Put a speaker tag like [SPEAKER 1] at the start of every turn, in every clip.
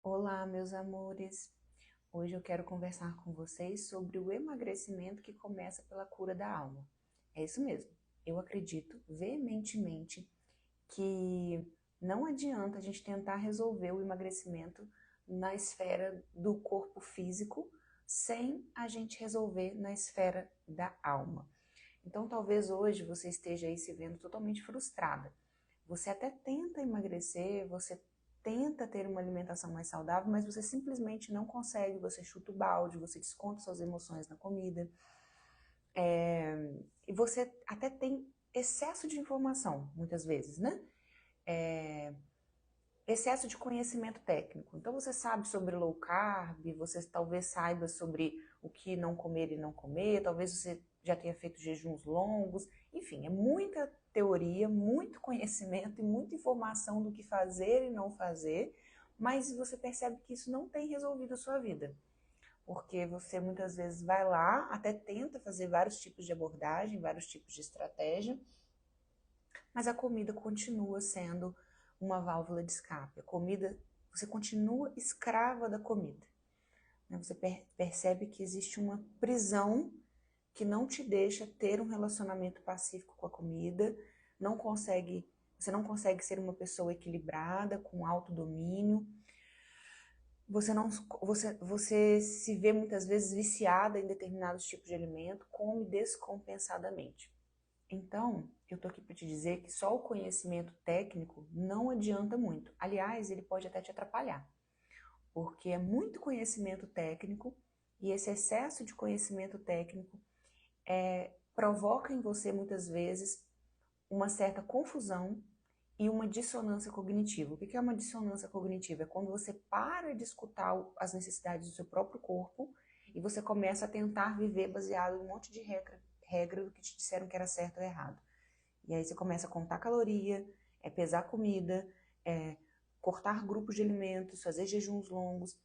[SPEAKER 1] Olá, meus amores! Hoje eu quero conversar com vocês sobre o emagrecimento que começa pela cura da alma. É isso mesmo. Eu acredito veementemente que não adianta a gente tentar resolver o emagrecimento na esfera do corpo físico sem a gente resolver na esfera da alma. Então, talvez hoje você esteja aí se vendo totalmente frustrada. Você até tenta emagrecer, você tenta ter uma alimentação mais saudável, mas você simplesmente não consegue, você chuta o balde, você desconta suas emoções na comida, e você até tem excesso de informação, muitas vezes, né? Excesso de conhecimento técnico. Então você sabe sobre low carb, você talvez saiba sobre o que não comer e não comer, talvez você já tenha feito jejuns longos, enfim, é muita teoria, muito conhecimento e muita informação do que fazer e não fazer, mas você percebe que isso não tem resolvido a sua vida. Porque você muitas vezes vai lá, até tenta fazer vários tipos de abordagem, vários tipos de estratégia, mas a comida continua sendo uma válvula de escape. A comida, você continua escrava da comida. Você percebe que existe uma prisão que não te deixa ter um relacionamento pacífico com a comida, você não consegue ser uma pessoa equilibrada, com autodomínio. Você se vê muitas vezes viciada em determinados tipos de alimento, come descompensadamente. Então, eu tô aqui para te dizer que só o conhecimento técnico não adianta muito. Aliás, ele pode até te atrapalhar, porque é muito conhecimento técnico e esse excesso de conhecimento técnico provoca em você muitas vezes uma certa confusão e uma dissonância cognitiva. O que é uma dissonância cognitiva? É quando você para de escutar as necessidades do seu próprio corpo e você começa a tentar viver baseado em um monte de regra do que te disseram que era certo ou errado. E aí você começa a contar caloria, pesar comida, cortar grupos de alimentos, fazer jejuns longos.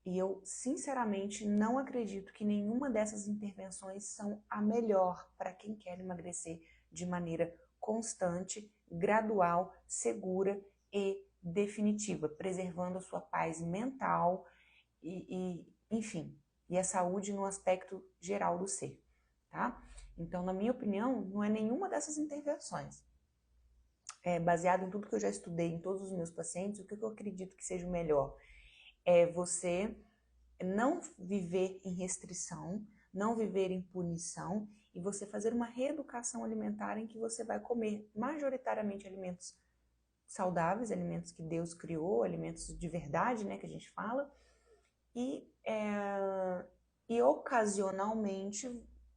[SPEAKER 1] E eu, sinceramente, não acredito que nenhuma dessas intervenções são a melhor para quem quer emagrecer de maneira constante, gradual, segura e definitiva, preservando a sua paz mental enfim, e a saúde no aspecto geral do ser, tá? Então, na minha opinião, não é nenhuma dessas intervenções. Baseado em tudo que eu já estudei em todos os meus pacientes, o que eu acredito que seja o melhor? É você não viver em restrição, não viver em punição e você fazer uma reeducação alimentar em que você vai comer majoritariamente alimentos saudáveis, alimentos que Deus criou, alimentos de verdade, né, que a gente fala, e, e ocasionalmente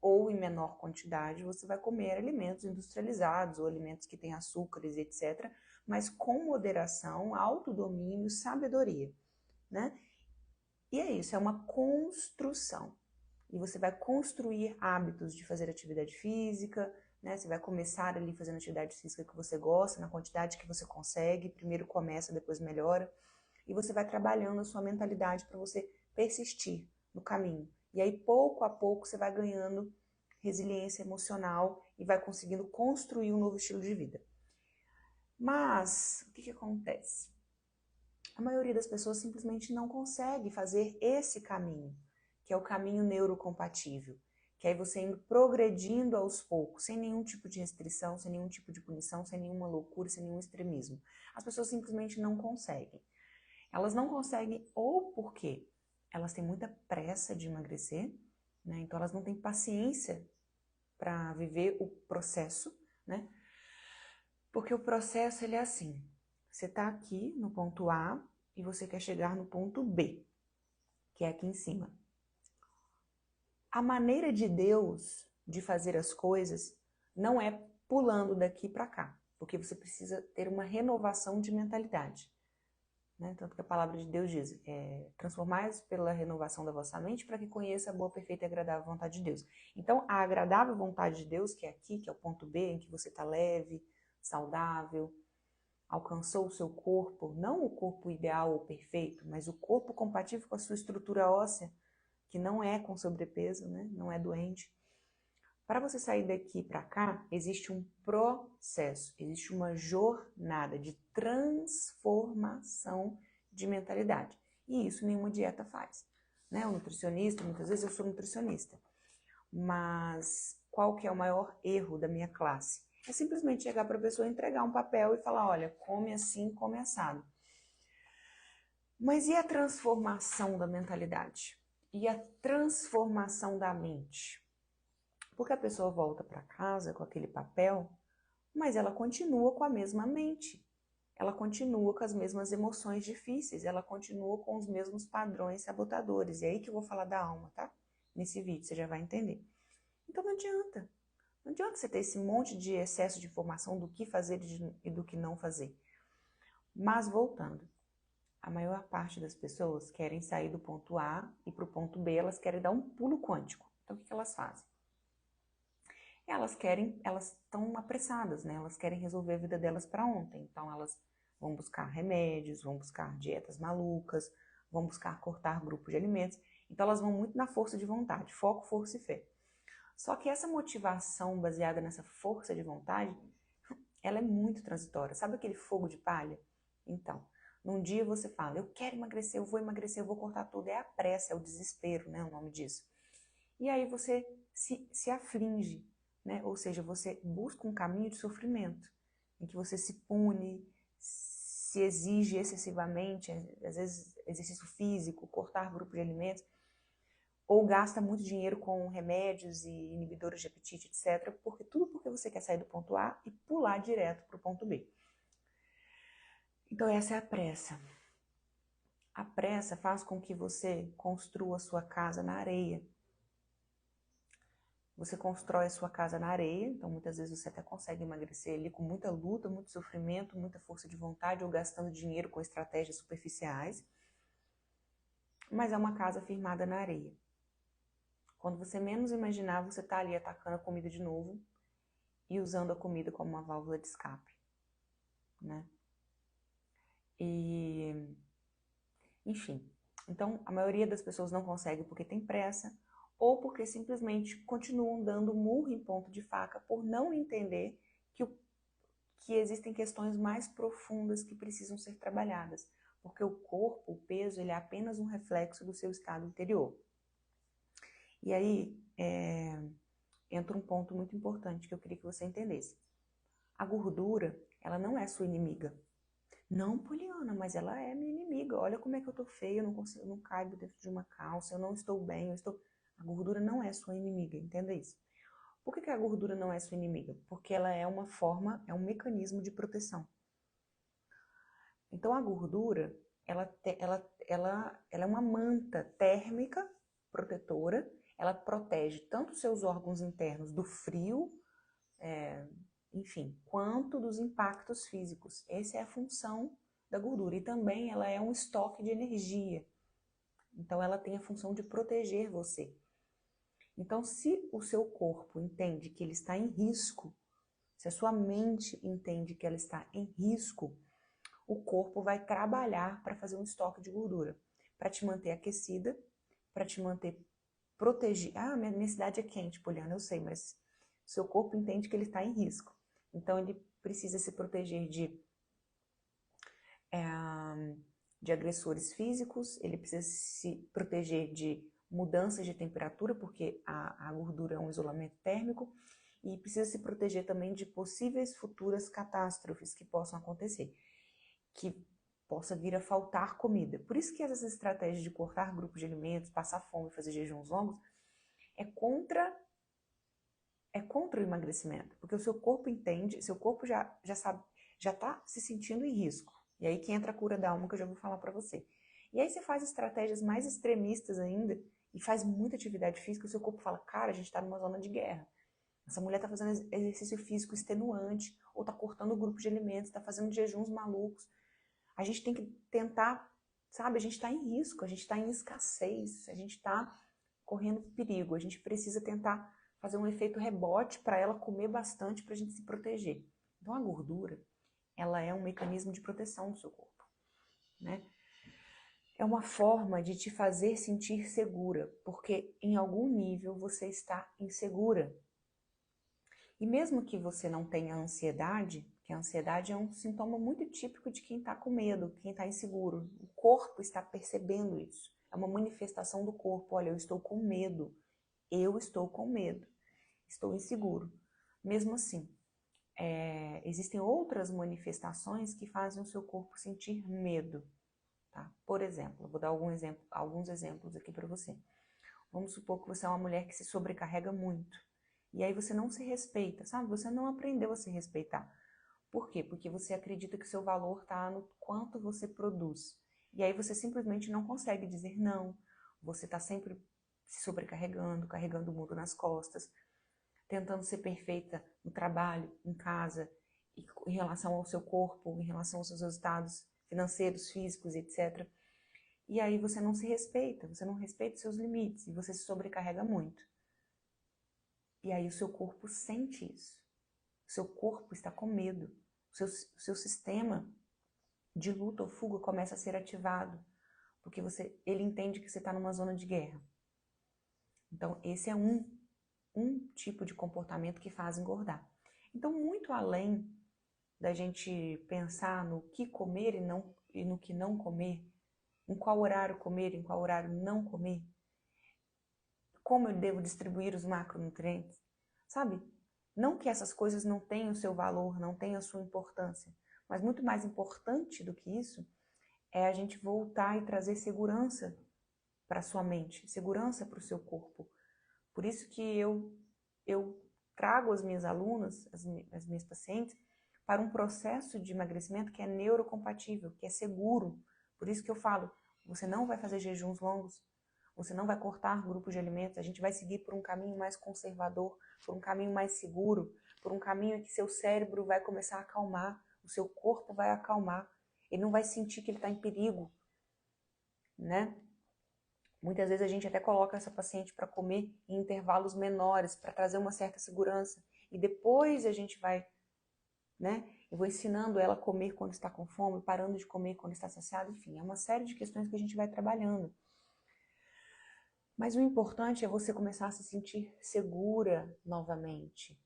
[SPEAKER 1] ou em menor quantidade você vai comer alimentos industrializados ou alimentos que têm açúcares, etc., mas com moderação, autodomínio, sabedoria, né? E é isso, é uma construção. E você vai construir hábitos de fazer atividade física, né? Você vai começar ali fazendo atividade física que você gosta, na quantidade que você consegue. Primeiro começa, depois melhora. E você vai trabalhando a sua mentalidade para você persistir no caminho. E aí, pouco a pouco, você vai ganhando resiliência emocional e vai conseguindo construir um novo estilo de vida. Mas, o que acontece? A maioria das pessoas simplesmente não consegue fazer esse caminho, que é o caminho neurocompatível, que aí você indo progredindo aos poucos, sem nenhum tipo de restrição, sem nenhum tipo de punição, sem nenhuma loucura, sem nenhum extremismo. As pessoas simplesmente não conseguem. Elas não conseguem ou porque elas têm muita pressa de emagrecer, né? Então elas não têm paciência para viver o processo, né? Porque o processo ele é assim, você está aqui no ponto A e você quer chegar no ponto B, que é aqui em cima. A maneira de Deus de fazer as coisas não é pulando daqui para cá, porque você precisa ter uma renovação de mentalidade. Né? Tanto que a palavra de Deus diz, transformai-vos pela renovação da vossa mente para que conheça a boa, perfeita e agradável vontade de Deus. Então, a agradável vontade de Deus, que é aqui, que é o ponto B, em que você está leve, saudável, alcançou o seu corpo, não o corpo ideal ou perfeito, mas o corpo compatível com a sua estrutura óssea, que não é com sobrepeso, né? Não é doente. Para você sair daqui para cá, existe um processo, existe uma jornada de transformação de mentalidade. E isso nenhuma dieta faz, né? O nutricionista, muitas vezes eu sou nutricionista, mas qual que é o maior erro da minha classe? É simplesmente chegar para a pessoa, entregar um papel e falar, olha, come assim, come assado. Mas e a transformação da mentalidade? E a transformação da mente? Porque a pessoa volta para casa com aquele papel, mas ela continua com a mesma mente. Ela continua com as mesmas emoções difíceis, ela continua com os mesmos padrões sabotadores. E é aí que eu vou falar da alma, tá? Nesse vídeo, você já vai entender. Então não adianta. Não adianta você ter esse monte de excesso de informação do que fazer e do que não fazer. Mas voltando, a maior parte das pessoas querem sair do ponto A e para o ponto B, elas querem dar um pulo quântico. Então o que elas fazem? Elas estão apressadas, né? Elas querem resolver a vida delas para ontem. Então elas vão buscar remédios, vão buscar dietas malucas, vão buscar cortar grupos de alimentos. Então elas vão muito na força de vontade, foco, força e fé. Só que essa motivação baseada nessa força de vontade, ela é muito transitória. Sabe aquele fogo de palha? Então, num dia você fala, eu quero emagrecer, eu vou cortar tudo. É a pressa, é o desespero, né? O nome disso. E aí você se aflige, né? Ou seja, você busca um caminho de sofrimento, em que você se pune, se exige excessivamente, às vezes exercício físico, cortar grupo de alimentos, ou gasta muito dinheiro com remédios e inibidores de apetite, etc. Tudo porque você quer sair do ponto A e pular direto para o ponto B. Então essa é a pressa. A pressa faz com que você construa a sua casa na areia. Você constrói a sua casa na areia, então muitas vezes você até consegue emagrecer ali com muita luta, muito sofrimento, muita força de vontade ou gastando dinheiro com estratégias superficiais. Mas é uma casa firmada na areia. Quando você menos imaginar, você está ali atacando a comida de novo e usando a comida como uma válvula de escape, né? Enfim, então a maioria das pessoas não consegue porque tem pressa ou porque simplesmente continuam dando murro em ponto de faca por não entender que existem questões mais profundas que precisam ser trabalhadas, porque o corpo, o peso, ele é apenas um reflexo do seu estado interior. E aí entra um ponto muito importante que eu queria que você entendesse. A gordura, ela não é sua inimiga. Não, Poliana, mas ela é minha inimiga. Olha como é que eu tô feia, eu não caibo dentro de uma calça, eu não estou bem, A gordura não é sua inimiga, entenda isso. Por que a gordura não é sua inimiga? Porque ela é uma forma, é um mecanismo de proteção. Então a gordura, ela é uma manta térmica protetora, ela protege tanto os seus órgãos internos do frio, enfim, quanto dos impactos físicos. Essa é a função da gordura. E também ela é um estoque de energia. Então ela tem a função de proteger você. Então se o seu corpo entende que ele está em risco, se a sua mente entende que ela está em risco, o corpo vai trabalhar para fazer um estoque de gordura, para te manter aquecida, para te manter protegida. Ah, minha cidade é quente, Poliana, eu sei, mas o seu corpo entende que ele está em risco. Então ele precisa se proteger de agressores físicos, ele precisa se proteger de mudanças de temperatura, porque a gordura é um isolamento térmico, e precisa se proteger também de possíveis futuras catástrofes que possam acontecer, que possa vir a faltar comida. Por isso que essas estratégias de cortar grupos de alimentos, passar fome, fazer jejuns longos, é contra o emagrecimento, porque o seu corpo entende, seu corpo já sabe, já está se sentindo em risco. E aí que entra a cura da alma, que eu já vou falar para você. E aí você faz estratégias mais extremistas ainda e faz muita atividade física, o seu corpo fala, cara, a gente está numa zona de guerra. Essa mulher está fazendo exercício físico extenuante, ou está cortando o grupo de alimentos, está fazendo jejuns malucos. A gente tem que tentar, sabe, a gente está em risco, a gente está em escassez, a gente está correndo perigo, a gente precisa tentar fazer um efeito rebote para ela comer bastante para a gente se proteger. Então a gordura, ela é um mecanismo de proteção do seu corpo, né? É uma forma de te fazer sentir segura, porque em algum nível você está insegura. E mesmo que você não tenha ansiedade, que a ansiedade é um sintoma muito típico de quem está com medo, quem está inseguro. O corpo está percebendo isso. É uma manifestação do corpo. Olha, eu estou com medo. Eu estou com medo. Estou inseguro. Mesmo assim, existem outras manifestações que fazem o seu corpo sentir medo. Tá? Por exemplo, vou dar alguns exemplos aqui para você. Vamos supor que você é uma mulher que se sobrecarrega muito. E aí você não se respeita, sabe? Você não aprendeu a se respeitar. Por quê? Porque você acredita que o seu valor está no quanto você produz. E aí você simplesmente não consegue dizer não. Você está sempre se sobrecarregando, carregando o mundo nas costas, tentando ser perfeita no trabalho, em casa, em relação ao seu corpo, em relação aos seus resultados financeiros, físicos, etc. E aí você não se respeita, você não respeita os seus limites e você se sobrecarrega muito. E aí o seu corpo sente isso. O seu corpo está com medo. O seu sistema de luta ou fuga começa a ser ativado, porque ele entende que você está numa zona de guerra. Então, esse é um tipo de comportamento que faz engordar. Então, muito além da gente pensar no que comer e no que não comer, em qual horário comer, em qual horário não comer, como eu devo distribuir os macronutrientes, sabe? Não que essas coisas não tenham seu valor, não tenham a sua importância, mas muito mais importante do que isso é a gente voltar e trazer segurança para a sua mente, segurança para o seu corpo. Por isso que eu trago as minhas alunas, as minhas pacientes, para um processo de emagrecimento que é neurocompatível, que é seguro. Por isso que eu falo, você não vai fazer jejuns longos, você não vai cortar grupos de alimentos, a gente vai seguir por um caminho mais conservador, por um caminho mais seguro, por um caminho em que seu cérebro vai começar a acalmar, o seu corpo vai acalmar, ele não vai sentir que ele está em perigo, né? Muitas vezes a gente até coloca essa paciente para comer em intervalos menores, para trazer uma certa segurança, e depois a gente vai, né? Eu vou ensinando ela a comer quando está com fome, parando de comer quando está saciada, enfim, é uma série de questões que a gente vai trabalhando. Mas o importante é você começar a se sentir segura novamente,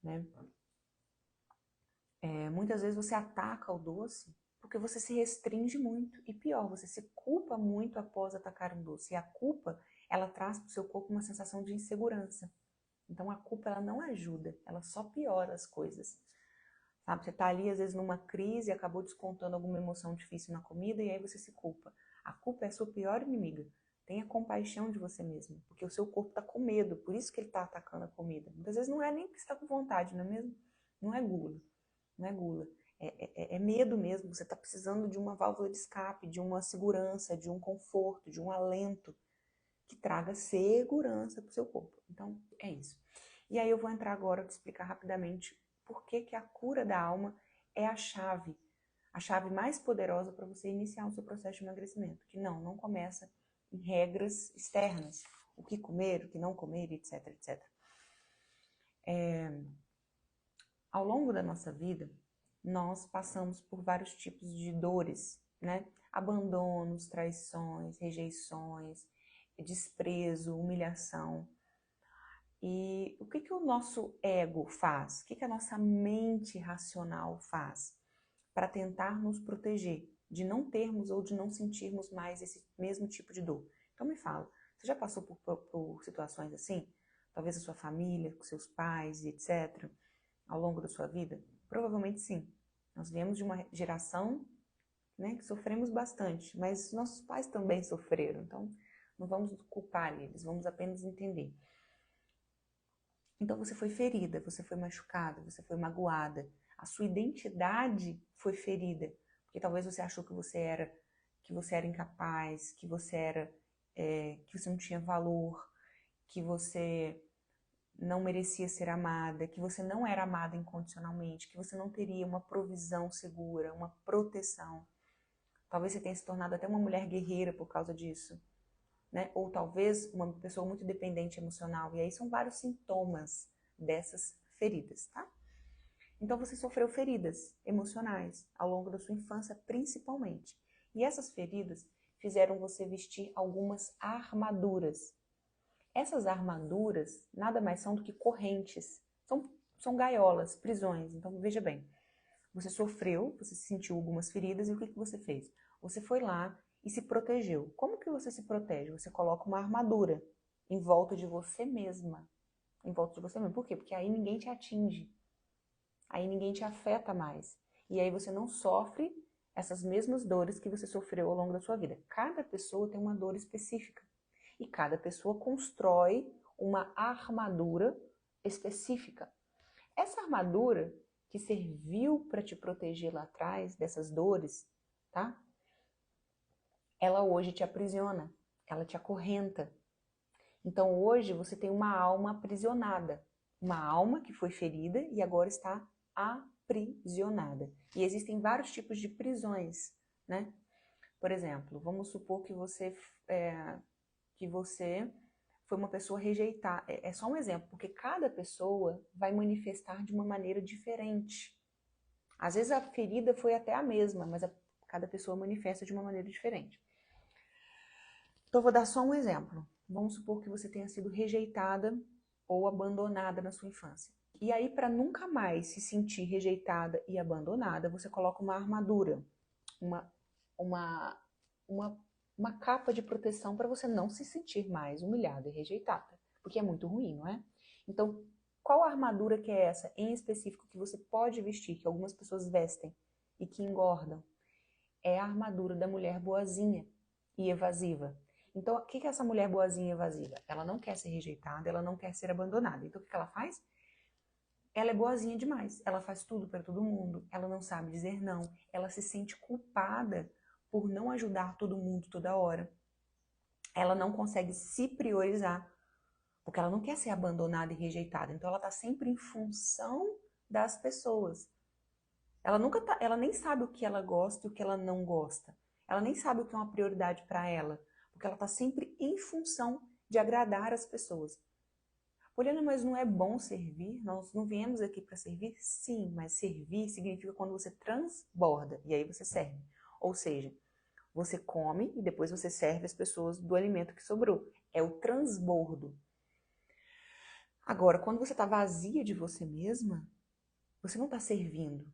[SPEAKER 1] né? Muitas vezes você ataca o doce porque você se restringe muito. E pior, você se culpa muito após atacar um doce. E a culpa, ela traz para o seu corpo uma sensação de insegurança. Então a culpa, ela não ajuda, ela só piora as coisas. Sabe? Você está ali, às vezes, numa crise, acabou descontando alguma emoção difícil na comida e aí você se culpa. A culpa é a sua pior inimiga. Tenha compaixão de você mesmo, porque o seu corpo está com medo, por isso que ele está atacando a comida. Muitas vezes não é nem porque você está com vontade, não é mesmo? Não é gula, não é gula. É medo mesmo, você está precisando de uma válvula de escape, de uma segurança, de um conforto, de um alento que traga segurança para o seu corpo. Então, é isso. E aí eu vou entrar agora para explicar rapidamente por que a cura da alma é a chave mais poderosa para você iniciar o seu processo de emagrecimento. Que não começa em regras externas, o que comer, o que não comer, etc, etc. Ao longo da nossa vida, nós passamos por vários tipos de dores, né? Abandonos, traições, rejeições, desprezo, humilhação. E o que o nosso ego faz? O que a nossa mente racional faz para tentar nos proteger de não termos ou de não sentirmos mais esse mesmo tipo de dor? Então me fala, você já passou por situações assim? Talvez a sua família, com seus pais, etc., ao longo da sua vida? Provavelmente sim. Nós viemos de uma geração, né, que sofremos bastante, mas nossos pais também sofreram, então não vamos culpar eles, vamos apenas entender. Então você foi ferida, você foi machucada, você foi magoada, a sua identidade foi ferida, porque talvez você achou que você era incapaz, que você não tinha valor, que você não merecia ser amada, que você não era amada incondicionalmente, que você não teria uma provisão segura, uma proteção. Talvez você tenha se tornado até uma mulher guerreira por causa disso, né? Ou talvez uma pessoa muito dependente emocional. E aí são vários sintomas dessas feridas, tá? Então você sofreu feridas emocionais ao longo da sua infância, principalmente. E essas feridas fizeram você vestir algumas armaduras. Essas armaduras nada mais são do que correntes, são gaiolas, prisões. Então veja bem, Você sofreu, você sentiu algumas feridas e o que você fez? Você foi lá e se protegeu. Como que você se protege? Você coloca uma armadura em volta de você mesma. Em volta de você mesma. Por quê? Porque aí ninguém te atinge. Aí ninguém te afeta mais. E aí você não sofre essas mesmas dores que você sofreu ao longo da sua vida. Cada pessoa tem uma dor específica. E cada pessoa constrói uma armadura específica. Essa armadura que serviu para te proteger lá atrás dessas dores, tá? Ela hoje te aprisiona, ela te acorrenta. Então hoje você tem uma alma aprisionada, uma alma que foi ferida e agora está aprisionada. E existem vários tipos de prisões, né? Por exemplo, vamos supor que você foi uma pessoa rejeitada. É só um exemplo, porque cada pessoa vai manifestar de uma maneira diferente. Às vezes a ferida foi até a mesma, mas cada pessoa manifesta de uma maneira diferente. Então eu vou dar só um exemplo. Vamos supor que você tenha sido rejeitada ou abandonada na sua infância. E aí, para nunca mais se sentir rejeitada e abandonada, você coloca uma armadura, uma capa de proteção para você não se sentir mais humilhada e rejeitada, porque é muito ruim, não é? Então, qual armadura que é essa em específico que você pode vestir, que algumas pessoas vestem e que engordam? É a armadura da mulher boazinha e evasiva. Então, o que é essa mulher boazinha e evasiva? Ela não quer ser rejeitada, ela não quer ser abandonada. Então, o que ela faz? Ela é boazinha demais, ela faz tudo para todo mundo, ela não sabe dizer não, ela se sente culpada por não ajudar todo mundo toda hora. Ela não consegue se priorizar, porque ela não quer ser abandonada e rejeitada, então ela está sempre em função das pessoas. Ela nem sabe o que ela gosta e o que ela não gosta. Ela nem sabe o que é uma prioridade para ela, porque ela está sempre em função de agradar as pessoas. Poliana, mas não é bom servir? Nós não viemos aqui para servir? Sim, mas servir significa quando você transborda e aí você serve. Ou seja, você come e depois você serve as pessoas do alimento que sobrou. É o transbordo. Agora, quando você está vazia de você mesma, você não está servindo.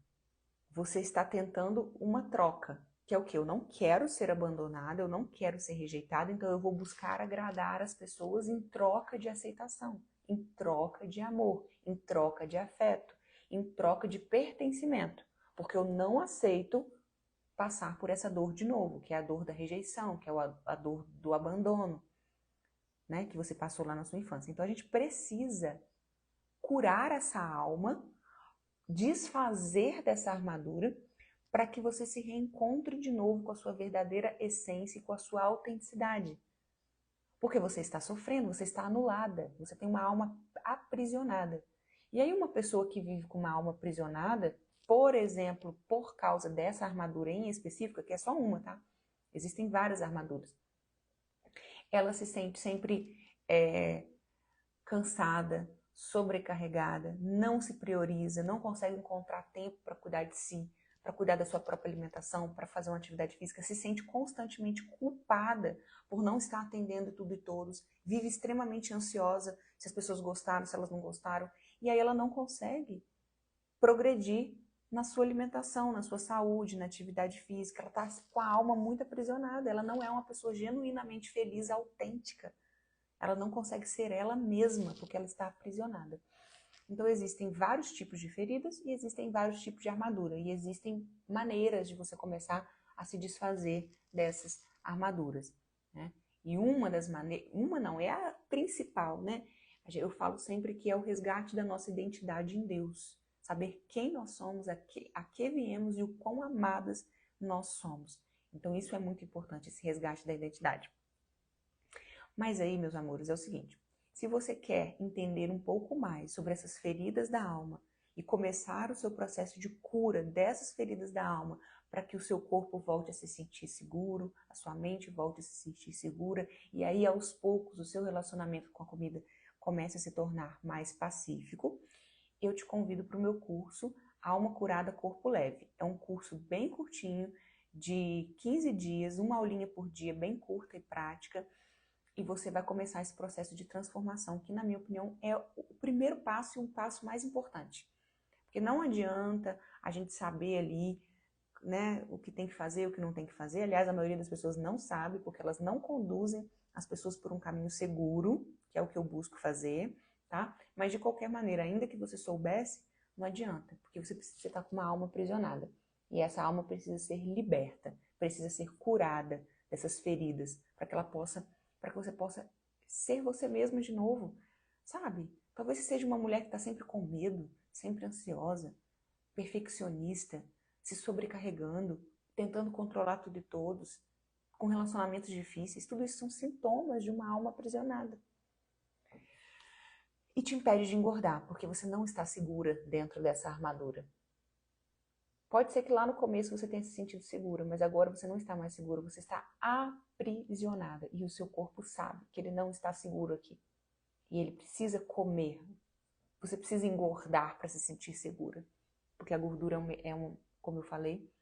[SPEAKER 1] Você está tentando uma troca, que é o quê? Eu não quero ser abandonada, eu não quero ser rejeitada, então eu vou buscar agradar as pessoas em troca de aceitação, em troca de amor, em troca de afeto, em troca de pertencimento, porque eu não aceito passar por essa dor de novo, que é a dor da rejeição, que é a dor do abandono, né, que você passou lá na sua infância. Então a gente precisa curar essa alma, desfazer dessa armadura, para que você se reencontre de novo com a sua verdadeira essência e com a sua autenticidade. Porque você está sofrendo, você está anulada, você tem uma alma aprisionada. E aí uma pessoa que vive com uma alma aprisionada, por exemplo, por causa dessa armadura em específica, que é só uma, tá? Existem várias armaduras. Ela se sente sempre cansada, sobrecarregada, não se prioriza, não consegue encontrar tempo para cuidar de si, para cuidar da sua própria alimentação, para fazer uma atividade física, se sente constantemente culpada por não estar atendendo tudo e todos, vive extremamente ansiosa se as pessoas gostaram, se elas não gostaram, e aí ela não consegue progredir na sua alimentação, na sua saúde, na atividade física, ela está com a alma muito aprisionada, ela não é uma pessoa genuinamente feliz, autêntica. Ela não consegue ser ela mesma, porque ela está aprisionada. Então existem vários tipos de feridas e existem vários tipos de armadura. E existem maneiras de você começar a se desfazer dessas armaduras, né? E uma das maneiras, uma não, é a principal, né? Eu falo sempre que é o resgate da nossa identidade em Deus. Saber quem nós somos, a que viemos e o quão amadas nós somos. Então isso é muito importante, esse resgate da identidade. Mas aí, meus amores, é o seguinte, se você quer entender um pouco mais sobre essas feridas da alma e começar o seu processo de cura dessas feridas da alma para que o seu corpo volte a se sentir seguro, a sua mente volte a se sentir segura e aí aos poucos o seu relacionamento com a comida comece a se tornar mais pacífico, eu te convido para o meu curso Alma Curada Corpo Leve. É um curso bem curtinho, de 15 dias, uma aulinha por dia, bem curta e prática, e você vai começar esse processo de transformação, que na minha opinião é o primeiro passo e um passo mais importante. Porque não adianta a gente saber ali, né, o que tem que fazer, o que não tem que fazer. Aliás, a maioria das pessoas não sabe, porque elas não conduzem as pessoas por um caminho seguro, que é o que eu busco fazer, tá? Mas de qualquer maneira, ainda que você soubesse, não adianta, porque você está com uma alma aprisionada. E essa alma precisa ser liberta, precisa ser curada dessas feridas, para que você possa ser você mesma de novo, sabe? Talvez você seja uma mulher que está sempre com medo, sempre ansiosa, perfeccionista, se sobrecarregando, tentando controlar tudo e todos, com relacionamentos difíceis. Tudo isso são sintomas de uma alma aprisionada. E te impede de engordar, porque você não está segura dentro dessa armadura. Pode ser que lá no começo você tenha se sentido segura, mas agora você não está mais segura, você está aprisionada. E o seu corpo sabe que ele não está seguro aqui. E ele precisa comer. Você precisa engordar para se sentir segura. Porque a gordura como eu falei,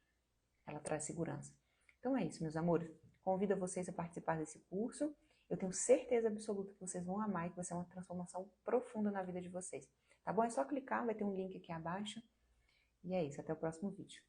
[SPEAKER 1] ela traz segurança. Então é isso, meus amores. Convido vocês a participar desse curso. Eu tenho certeza absoluta que vocês vão amar e que vai ser uma transformação profunda na vida de vocês. Tá bom? É só clicar, vai ter um link aqui abaixo. E é isso, até o próximo vídeo.